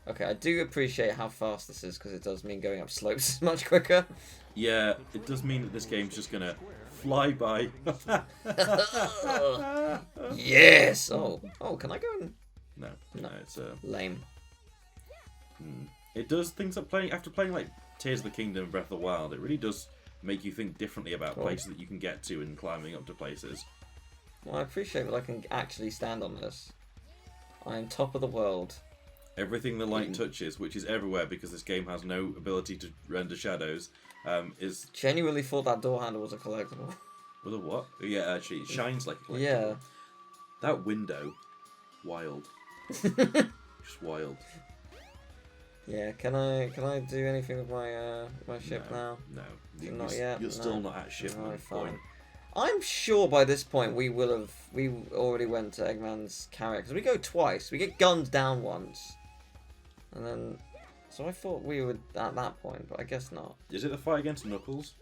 Okay, I do appreciate how fast this is because it does mean going up slopes much quicker. Yeah, it does mean that this game's just gonna fly by. Yes! Oh, can I go and... No, it's lame. It does things like after playing like Tears of the Kingdom and Breath of the Wild, it really does make you think differently about places that you can get to and climbing up to places. Well, I appreciate that I can actually stand on this. I am top of the world. Everything the light touches, which is everywhere because this game has no ability to render shadows, is... Genuinely thought that door handle was a collectible. Was a what? Yeah, actually, it shines like a collectible. Yeah. That window, wild. Just wild. Yeah, can I do anything with my my ship now? No. Not yet. You're still not at ship point. I'm sure by this point we already went to Eggman's carrier because we go twice. We get gunned down once, and then so I thought we were at that point, but I guess not. Is it the fight against Knuckles?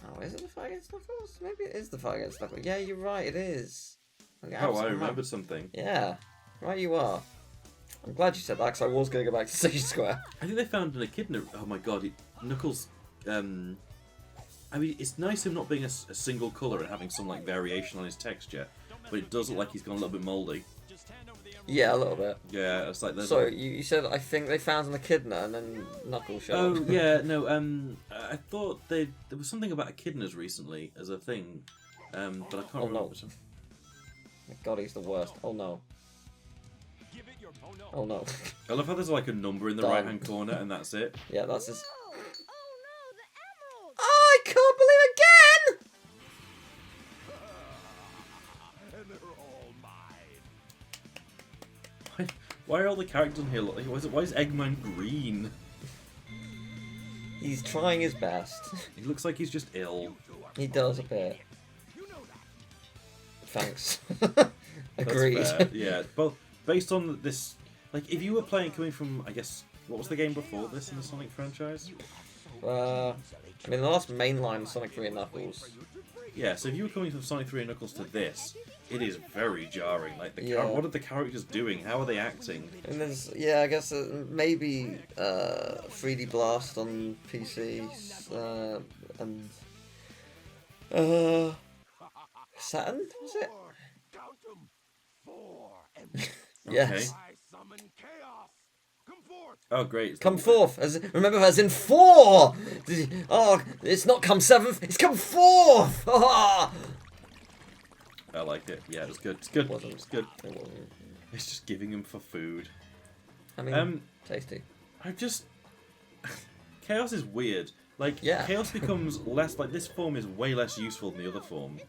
Oh, is it the fight against Knuckles? Maybe it is the fight against Knuckles. Yeah, you're right. It is. Oh, I remembered something. Yeah, right. You are. I'm glad you said that because I was going to go back to Stage Square. I think they found an echidna. Oh my god, Knuckles. I mean, it's nice him not being a single colour and having some like variation on his texture, but it does look like he's gone a little bit mouldy. Yeah, a little bit. Yeah, it's like. So you said I think they found an echidna and then Knuckles showed. Oh yeah, no. I thought there was something about echidnas recently as a thing, but I can't remember. No. My god, he's the worst. Oh no. Oh no. I love how there's like a number in the right hand corner and that's it. Yeah, that's his. Oh, I can't believe again! Why are all the characters in here? Why is Eggman green? He's trying his best. He looks like he's just ill. He does a bit. Thanks. Agreed. Yeah, well, based on this, like, if you were coming from, I guess, what was the game before this in the Sonic franchise? I mean, the last mainline Sonic 3 and Knuckles. Yeah, so if you were coming from Sonic 3 and Knuckles to this, it is very jarring. Like, what are the characters doing? How are they acting? And there's, yeah, I guess maybe 3D Blast on PC, and Saturn, was it? Yes. Oh, great. Come forth. Remember, as in 4! Oh, it's not come 7th, it's come 4th! Oh! I liked it. Yeah, it was good. It's good. It's good. It wasn't. It's just giving him for food. I mean, tasty. Chaos is weird. Like, yeah. Chaos becomes less... Like, this form is way less useful than the other form.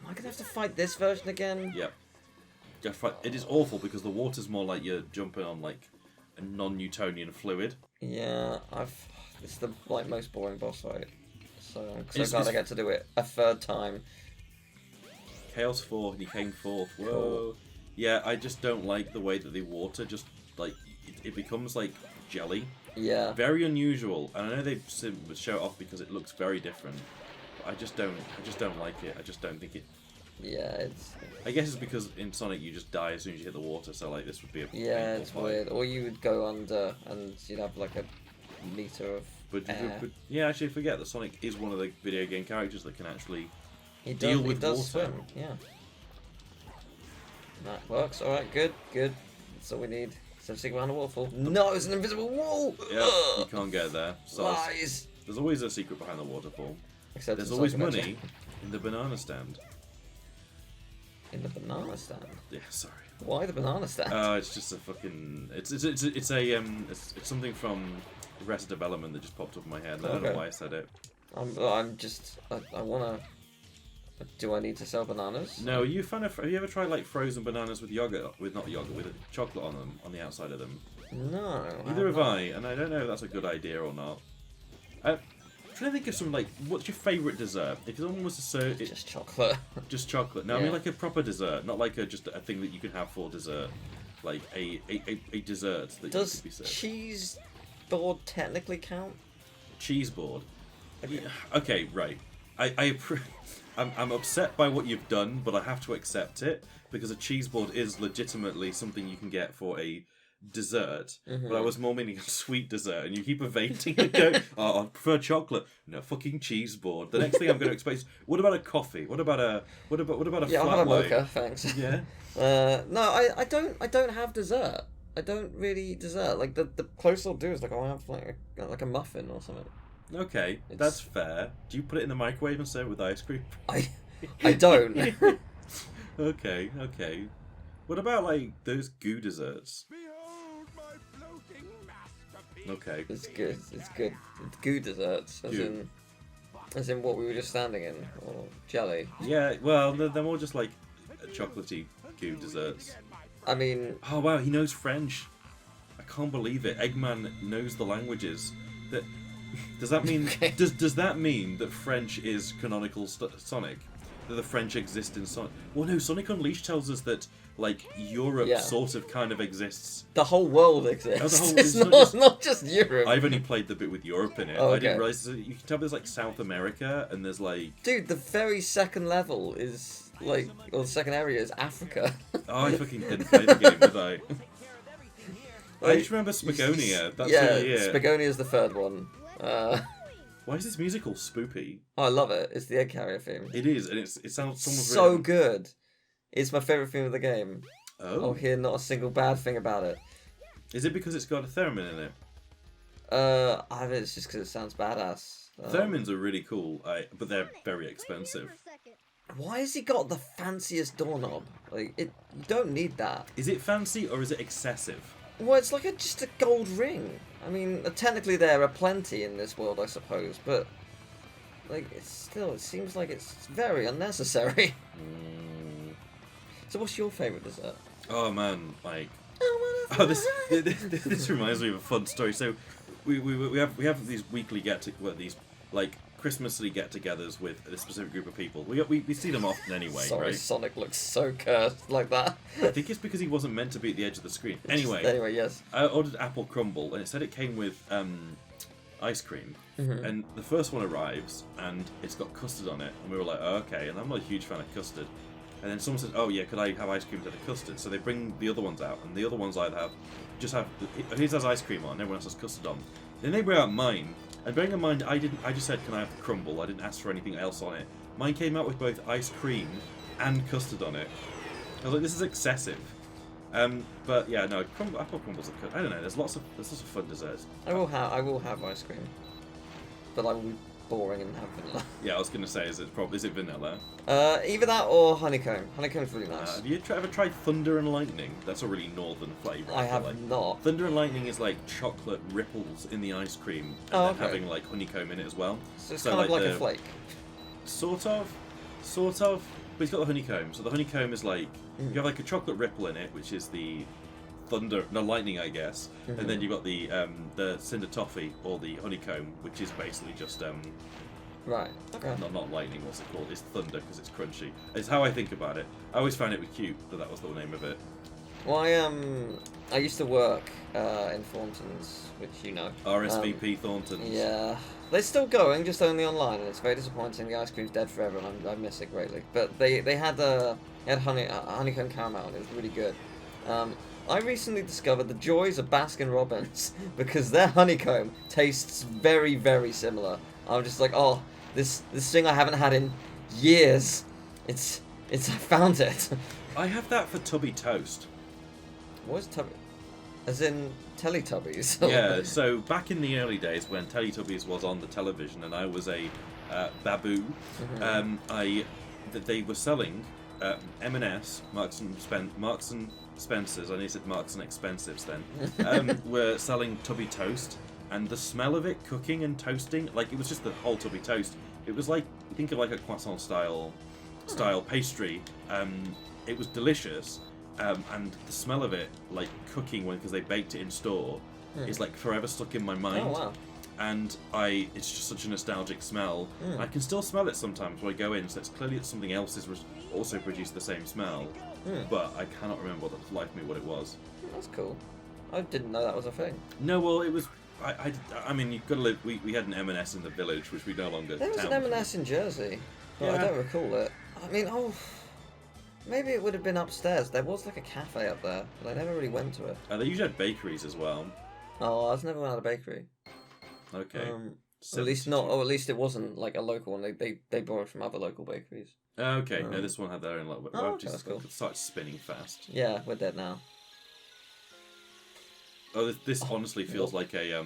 Am I going to have to fight this version again? Yep. It is awful because the water's more like you're jumping on, like, a non-Newtonian fluid. Yeah, it's the most boring boss fight. So I'm so glad I get to do it a third time. Chaos 4, he came forth. Whoa. Cool. Yeah, I just don't like the way that the water just, like, it becomes, like, jelly. Yeah. Very unusual. And I know they show it off because it looks very different. But I just don't like it. I just don't think it... Yeah, I guess it's because in Sonic you just die as soon as you hit the water, so like this would be a yeah, it's fight. Weird. Or you would go under and you'd have like a meter of air. But yeah, actually, I forget that Sonic is one of the video game characters that can actually deal with water. Swim. Yeah, that works. All right, good. That's all we need. So stick around a waterfall. No, it's an invisible wall. Yeah, you can't get there. So lies. There's always a secret behind the waterfall. Except there's always money in the banana stand. In the banana stand? Yeah, sorry. Why the banana stand? It's just a fucking... It's something from Arrested Development that just popped up in my head. I don't know why I said it. I wanna... Do I need to sell bananas? No, have you ever tried like frozen bananas with yogurt? With chocolate on them, on the outside of them? No. Neither have I, and I don't know if that's a good idea or not. I'm trying to think of some, like, what's your favourite dessert? If someone was to serve it... Just chocolate. Just chocolate. No, yeah. I mean like a proper dessert, not like just a thing that you can have for dessert. Like a dessert that you could be served. Does cheese board technically count? Cheese board? Okay, right. I'm upset by what you've done, but I have to accept it, because a cheese board is legitimately something you can get for a dessert, Mm-hmm. but I was more meaning a sweet dessert, and you keep evading and go, oh, I prefer chocolate. No, fucking cheese board. The next thing I'm going to expect is, what about a coffee? What about a Yeah, flat I'll have a white? mocha, thanks. Yeah. No, I don't have dessert. I don't really eat dessert. Like the closest I'll do is like I'll have like a muffin or something. Okay, that's fair. Do you put it in the microwave and serve it with ice cream? I don't. Okay. What about like those goo desserts? Okay. It's good. It's goo desserts, as in what we were just standing in, or jelly. Yeah, well, they're more just like chocolatey goo desserts. I mean, Oh wow, he knows French. I can't believe it. Eggman knows the languages. Does that mean Okay. does that mean that French is canonical Sonic? That the French exist in Sonic? Well, no. Sonic Unleashed tells us that like Europe Yeah. sort of kind of exists. the whole world exists. Oh, the whole- it's it's not just Europe. I've only played the bit with Europe in it. Oh, I okay. didn't realize you can tell there's like South America and there's like Dude, the very second level is like, or the second area is Africa. oh, I fucking didn't play the game, did I? I Like, just remember Spagonia. That's yeah, really it. Spagonia is the third one. Why is this music all spoopy? Oh, I love it. It's the Egg Carrier theme. It is, and it sounds someone's So written- good. It's my favorite theme of the game. Oh. I'll hear not a single bad thing about it. Is it because it's got a theremin in it? I mean, it's just because it sounds badass. Theremins are really cool, but they're very expensive. Why has he got the fanciest doorknob? Like, you don't need that. Is it fancy or is it excessive? Well, it's like just a gold ring. I mean, technically there are plenty in this world, I suppose, but like, it seems like it's very unnecessary. So, what's your favourite dessert? Oh man, like, oh this reminds me of a fun story. So we have these weekly these like Christmassly get-togethers with a specific group of people. We see them often anyway, Sorry, right? Sonic looks so cursed like that. I think it's because he wasn't meant to be at the edge of the screen. Anyway, Yes. I ordered apple crumble, and it said it came with ice cream. Mm-hmm. And the first one arrives, and it's got custard on it, and we were like, oh, okay. And I'm not a huge fan of custard. And then someone says, oh yeah, could I have ice cream instead of custard? So they bring the other ones out, and the other ones his has ice cream on, everyone else has custard on. Then they bring out mine, and bearing in mind, I just said, can I have the crumble? I didn't ask for anything else on it. Mine came out with both ice cream and custard on it. I was like, this is excessive. But yeah, no, apple crumbles are good. I don't know. There's lots of fun desserts. I will have ice cream, but I will be boring and have vanilla. Yeah, I was gonna say, is it vanilla? Either that or honeycomb. Honeycomb's really nice. Have you ever tried Thunder and Lightning? That's a really northern flavour. I feel have like. not. Thunder and Lightning is like chocolate ripples in the ice cream, and Oh, then okay. having like honeycomb in it as well. So it's kind of like a the- flake. Sort of. But it's got the honeycomb. So the honeycomb is like you have like a chocolate ripple in it, which is the lightning, I guess, and then you've got the cinder toffee or the honeycomb, which is basically just Right. Okay. not lightning. What's it called? It's thunder because it's crunchy. It's how I think about it. I always found it was cute that was the name of it. Well, I used to work in Thornton's, which you know. RSVP Thornton's. Yeah. They're still going, just only online, and it's very disappointing. The ice cream's dead forever, and I miss it greatly. But they had honeycomb caramel, and it was really good. I recently discovered the joys of Baskin Robbins because their honeycomb tastes very, very similar. I'm just like, oh, this thing I haven't had in years. It's I found it. I have that for Tubby Toast. What is Tubby? As in Teletubbies? Yeah, so back in the early days when Teletubbies was on the television and I was a baboo, they were selling M&S, Marks and Spencer's, I nearly said Marks and Expensives then, were selling Tubby Toast, and the smell of it cooking and toasting, like it was just the whole Tubby Toast. It was like, think of like a croissant style pastry. It was delicious. And the smell of it, like cooking because they baked it in store, is like forever stuck in my mind. Oh wow! And it's just such a nostalgic smell. I can still smell it sometimes when I go in, so it's clearly that something else has also produced the same smell. But I cannot remember what it was. That's cool. I didn't know that was a thing. No, well, it was. I mean, you've got to live. We had an M&S in the village, which we no longer. There was an M&S in Jersey, but I Yeah. don't recall it. I mean, Maybe it would have been upstairs. There was like a cafe up there, but I never really went to it. They usually had bakeries as well. Oh, I was never went out of a bakery. Okay. At least not. Or at least it wasn't like a local one. They borrowed from other local bakeries. Okay. No, this one had their own. Like, oh, okay, that's cool. It starts spinning fast. Yeah, we're dead now. Oh, this honestly feels like a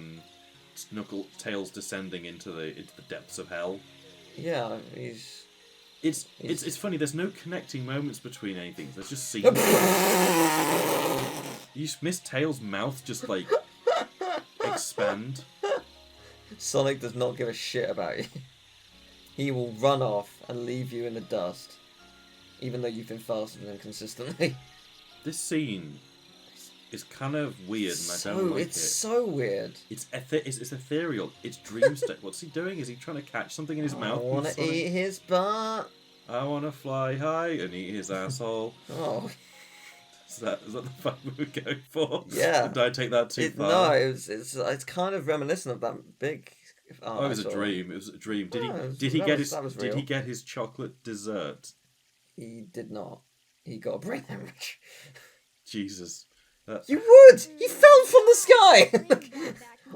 Tails descending into the depths of hell. Yeah, It's funny. There's no connecting moments between anything. There's just scenes. You just miss Tails' mouth just like expand. Sonic does not give a shit about you. He will run off and leave you in the dust, even though you've been faster than him consistently. This scene is kind of weird, and I don't like it. It's so weird. It's ethereal. It's dream state. What's he doing? Is he trying to catch something in his mouth? I want to eat his butt. I want to fly high and eat his asshole. Oh. Is that the vibe we were going for? Yeah. Did I take that too far? No, it's kind of reminiscent of that big. Oh, it was a dream. It was a dream. Did he get his chocolate dessert? He did not. He got a brain hemorrhage. Jesus. You would! He fell from the sky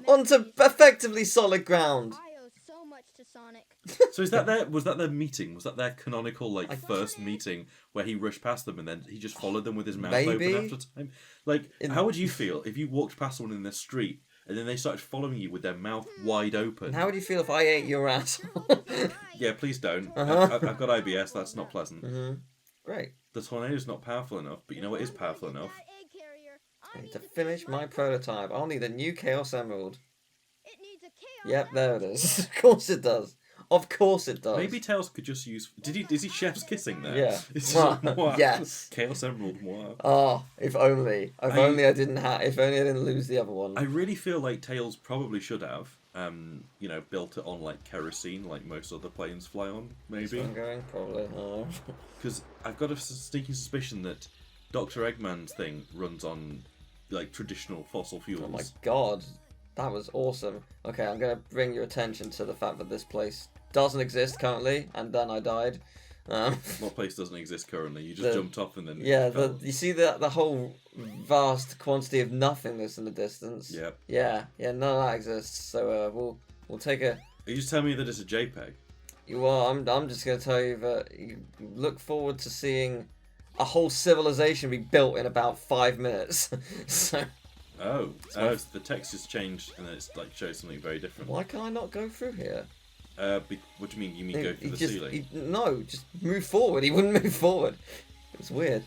onto effectively solid ground. I owe so much to Sonic. So was that their meeting? Was that their canonical first meeting where he rushed past them and then he just followed them with his mouth open after time? How would you feel if you walked past someone in the street and then they started following you with their mouth wide open? How would you feel if I ate your ass? Yeah, please don't. I've got IBS. That's not pleasant. Great. The tornado's not powerful enough, but you know what is powerful enough? I need to finish my prototype. I'll need a new Chaos Emerald. It needs a Chaos Yep, there it is. Of course it does. Of course it does. Maybe Tails could just use. Is he chef's kissing there? Yeah. It's Yes. Chaos Emerald. Moi. Oh, if only. If only I didn't lose the other one. I really feel like Tails probably should have, built it on like kerosene, like most other planes fly on. Maybe. I'm going probably. Because I've got a sneaking suspicion that Dr. Eggman's thing runs on like traditional fossil fuels. Oh my god, that was awesome. Okay, I'm gonna bring your attention to the fact that this place doesn't exist currently, and then I died. What place doesn't exist currently? You just jumped off and then. Yeah, you see the whole vast quantity of nothingness in the distance. Yep. Yeah, none of that exists. So we'll take a. Are you just telling me that it's a JPEG? Well, I'm just gonna tell you that you look forward to seeing a whole civilization be built in about 5 minutes. So. Oh, so the text has changed and then it's like shows something very different. Why can I not go through here? What do you mean? You mean go through the ceiling? No, just move forward. He wouldn't move forward. It was weird.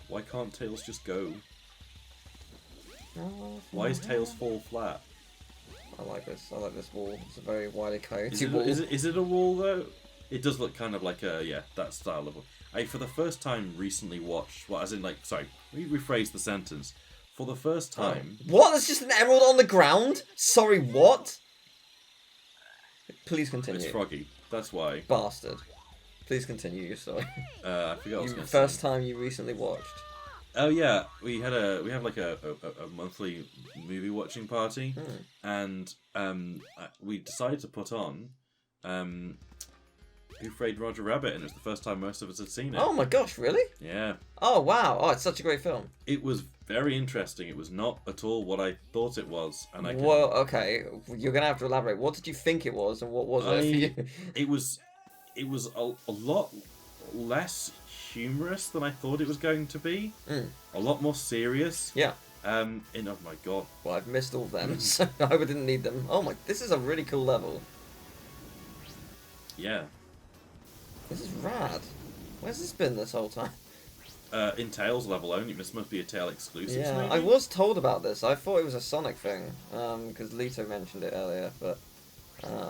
Why can't Tails just go? Why is Tails fall flat? I like this. I like this wall. It's a very wily coyote wall. Is it a wall though? It does look kind of like that style of wall. I for the first time recently watched. Well, as in let me rephrase the sentence. For the first time. What? There's just an emerald on the ground? Sorry, what? Please continue. It's Froggy. That's why. Bastard. Please continue your story. I forgot what I was going to say. First time you recently watched. Oh yeah, we have like a monthly movie watching party, and we decided to put on Who Framed Roger Rabbit, and it was the first time most of us had seen it. Oh my gosh, really? Yeah. Oh wow! Oh, it's such a great film. It was very interesting. It was not at all what I thought it was, and Well, okay, you're gonna have to elaborate. What did you think it was, and what was it for you? It was a lot less humorous than I thought it was going to be. A lot more serious. Yeah. And oh my god. Well, I've missed all of them, so I didn't need them. Oh my, this is a really cool level. Yeah. This is rad. Where's this been this whole time? In Tails level only. This must be a Tail exclusive. Yeah, maybe? I was told about this. I thought it was a Sonic thing, because Lito mentioned it earlier. But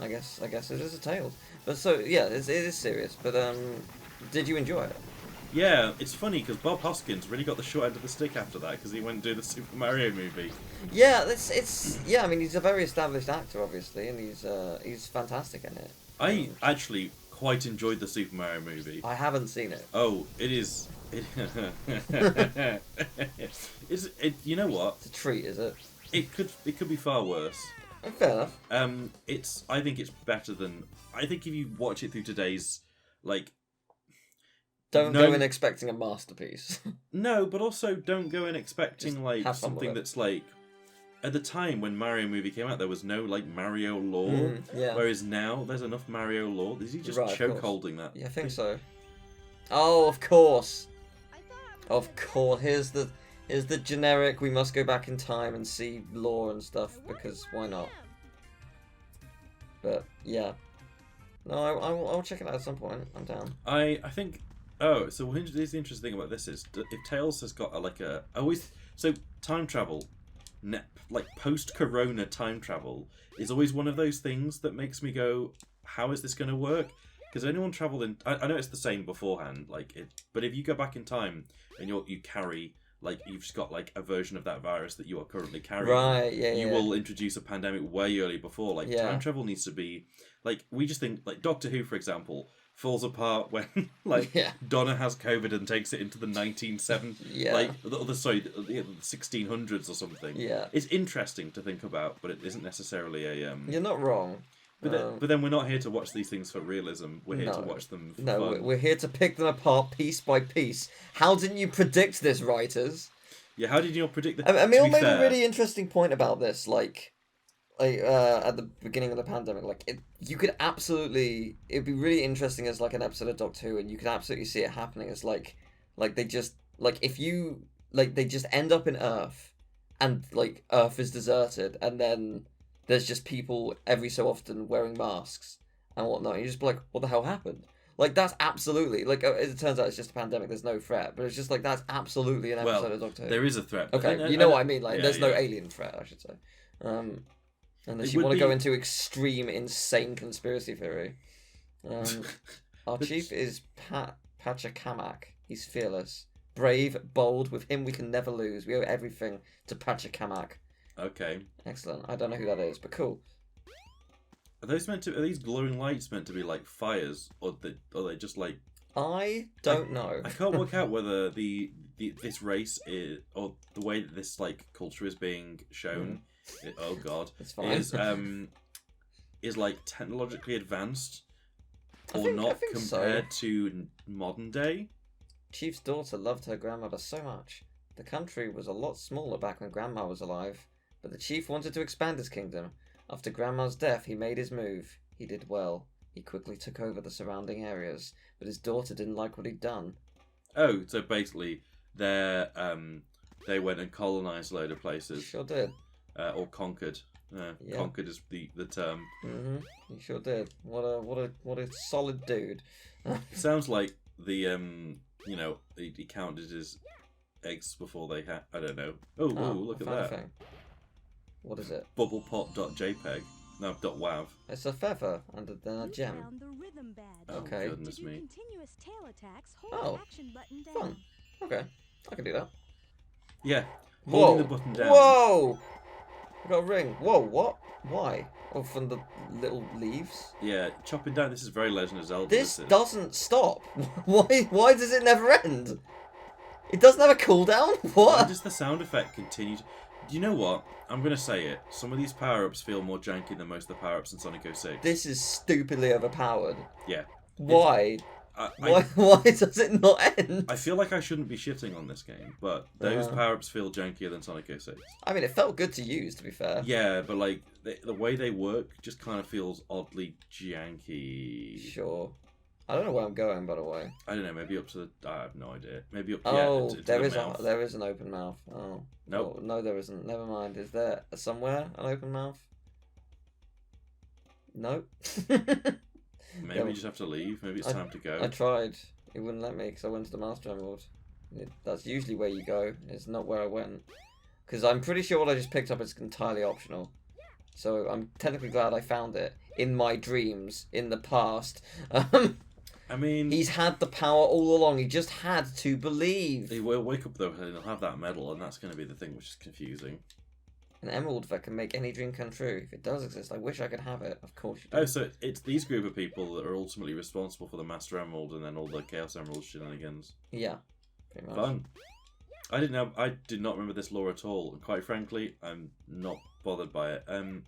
I guess it is a Tails. But so yeah, it is serious. But did you enjoy it? Yeah, it's funny because Bob Hoskins really got the short end of the stick after that because he went and did the Super Mario movie. Yeah, it's yeah. I mean, he's a very established actor, obviously, and he's fantastic in it. I actually quite enjoyed the Super Mario movie. I haven't seen it. Oh, it is. You know what? It's a treat, is it? It could be far worse. Oh, fair enough. I think it's better than. I think if you watch it through today's Don't No. go in expecting a masterpiece. No, but also don't go in expecting Just like have fun with something it. that's like. At the time when Mario movie came out, there was no like Mario lore. Yeah. Whereas now there's enough Mario lore. Is he just Right, of choke course. holding that? Yeah, I think so. Oh, of course. I thought I was Of course. Here's the generic. We must go back in time and see lore and stuff because why not? But yeah. No, I'll check it out at some point. I'm down. I think. Oh, so the interesting thing about this is if Tails has got so time travel, like post-corona time travel is always one of those things that makes me go, how is this going to work? Because anyone traveled in, I know it's the same beforehand, but if you go back in time and you carry like you've just got like a version of that virus that you are currently carrying, Right? Yeah. you will introduce a pandemic way early before. Like time travel needs to be like we just think like Doctor Who, for example, falls apart when like Donna has COVID and takes it into the 1970s, like the 1600s or something. Yeah. It's interesting to think about, but it isn't necessarily a. You're not wrong. But then we're not here to watch these things for realism. We're here to watch them for fun. We're here to pick them apart piece by piece. How didn't you predict this, writers? Yeah, how did you not predict that? Emil made a really interesting point about this, like at the beginning of the pandemic. You could absolutely, it'd be really interesting as like an episode of Doctor Who, and you could absolutely see it happening as like they just if you they just end up in Earth, and like Earth is deserted, and then there's just people every so often wearing masks and whatnot. And you just be like, what the hell happened? Like, that's absolutely... Like, it turns out it's just a pandemic. There's no threat. But it's just like, that's absolutely an episode of Doctor Who. There is a threat. Okay, you know what I mean. Like, there's no alien threat, I should say. Unless you want to go into extreme, insane conspiracy theory. Our chief is Pachacamac. He's fearless. Brave, bold. With him, we can never lose. We owe everything to Pachacamac. Okay. Excellent. I don't know who that is, but cool. Are these glowing lights meant to be like fires, or are they just like? I don't know. I can't work out whether this race is, or the way that this like culture is being shown. Oh God, it's fine. Is like technologically advanced or not compared to modern day. Chief's daughter loved her grandmother so much. The country was a lot smaller back when Grandma was alive. But the chief wanted to expand his kingdom. After Grandma's death, he made his move. He did well. He quickly took over the surrounding areas, but his daughter didn't like what he'd done. Oh, so basically, they went and colonized a load of places. Sure did. Or conquered. Conquered is the term. He sure did. What a solid dude. Sounds like he counted his eggs before they had. I don't know. Oh, look at that. Thing. What is it? Bubblepot.jpg. No, .wav. It's a feather and then a gem. Okay. Oh, goodness me. Fun. Okay, I can do that. Yeah. Holding the button down. Whoa! I got a ring. Whoa, what? Why? Oh, from the little leaves? Yeah, chopping down. This is very Legend of Zelda. This doesn't stop. Why does it never end? It doesn't have a cooldown? What? Why does the sound effect continue? Do you know what? I'm going to say it. Some of these power-ups feel more janky than most of the power-ups in Sonic 06. This is stupidly overpowered. Yeah. Why? Why does it not end? I feel like I shouldn't be shitting on this game, but those power-ups feel jankier than Sonic 06. I mean, it felt good to use, to be fair. Yeah, but like the way they work just kind of feels oddly janky. Sure. I don't know where I'm going, by the way. I don't know. Maybe up to the. I have no idea. Maybe up. Oh, there the is an open mouth. Oh. Nope. Oh, no, there isn't. Never mind. Is there somewhere an open mouth? Nope. Maybe you just have to leave. Maybe it's time to go. I tried. It wouldn't let me because I went to the Master Emerald. That's usually where you go. It's not where I went. Because I'm pretty sure what I just picked up is entirely optional. So I'm technically glad I found it in my dreams in the past. I mean, he's had the power all along. He just had to believe. He will wake up though, and he'll have that medal, and that's going to be the thing which is confusing. An emerald that can make any dream come true. If it does exist, I wish I could have it. Of course you do. Oh, so it's these group of people that are ultimately responsible for the Master Emerald and then all the Chaos Emerald shenanigans. Yeah, pretty much. Fun. I did not remember this lore at all, and quite frankly, I'm not bothered by it. I'm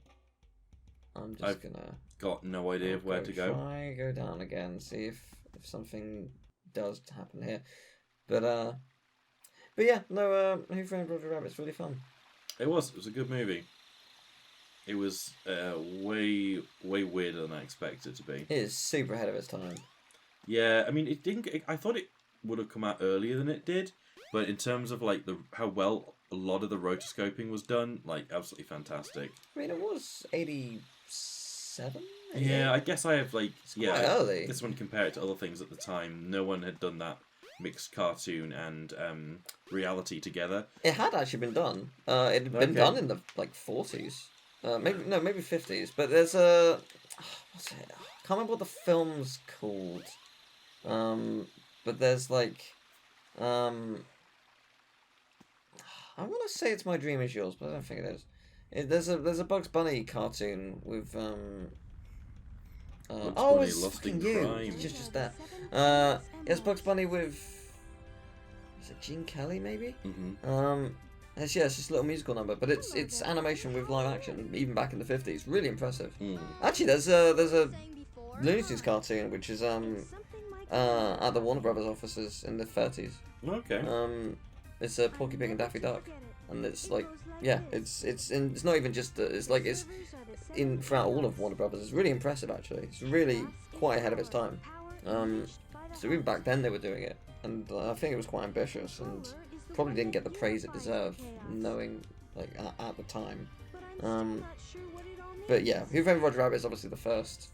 just I've got no idea of where to go. Try go down again. See if something does happen here. But yeah, no, Who Framed Roger Rabbit's really fun. It was a good movie. It was way weirder than I expected it to be. It is super ahead of its time. Yeah, I mean, it didn't. I thought it would have come out earlier than it did, but in terms of like how well a lot of the rotoscoping was done, like absolutely fantastic. I mean, it was 87. Yeah, I guess I have like quite early. This one compare it to other things at the time. No one had done that mixed cartoon and reality together. It had actually been done. It had been done in the like 40s. Maybe 50s. But there's a what's it? I can't remember what the film's called. But there's like I want to say it's My Dream Is Yours, but I don't think it is. There's a Bugs Bunny cartoon with it's fucking you. It's just that. It's Bugs Bunny with. Is it Gene Kelly maybe? Mm-hmm. It's just a little musical number, but it's animation with live action, even back in the 50s. Really impressive. Actually, there's a Looney Tunes cartoon which is at the Warner Brothers offices in the 30s. Okay. It's a Porky Pig and Daffy Duck, and it's like it's not even just it's in throughout all of Warner Brothers. It's really impressive actually. It's really quite ahead of its time. So even back then they were doing it, and I think it was quite ambitious and probably didn't get the praise it deserved, knowing like at the time. But yeah, Who Framed Roger Rabbit is obviously the first.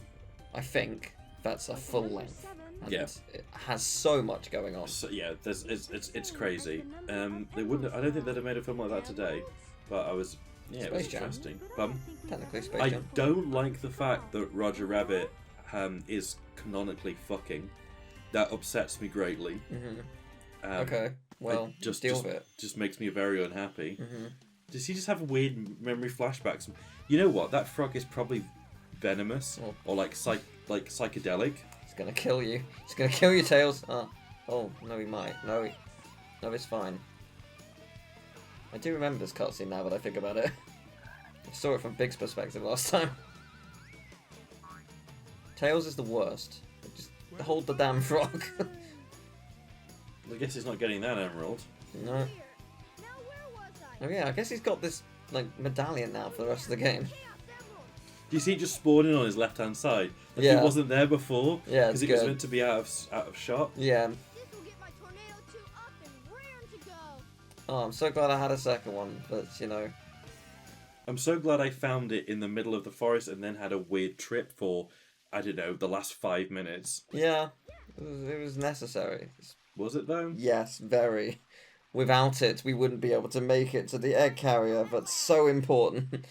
I think that's a full length. And it has so much going on. So, yeah, it's crazy. They wouldn't. I don't think they'd have made a film like that today. But it was interesting. Technically, Space I Jam. don't like the fact that Roger Rabbit is canonically fucking. That upsets me greatly. Mm-hmm. Okay, well, deal with it. Just makes me very unhappy. Mm-hmm. Does he just have weird memory flashbacks? You know what? That frog is probably venomous or like psychedelic. It's gonna kill you. It's gonna kill you, Tails. Oh no, he might. No, it's fine. I do remember this cutscene now that I think about it. I saw it from Big's perspective last time. Tails is the worst. Just hold the damn frog. I guess he's not getting that emerald. No. Oh yeah, I guess he's got this like medallion now for the rest of the game. Do you see it just spawning on his left hand side? Like he wasn't there before. Yeah, because it was meant to be out of shot. Yeah. Oh, I'm so glad I had a second one, but you know. I'm so glad I found it in the middle of the forest and then had a weird trip for, I don't know, the last 5 minutes. Yeah, it was necessary. Was it though? Yes, very. Without it, we wouldn't be able to make it to the egg carrier, but so important.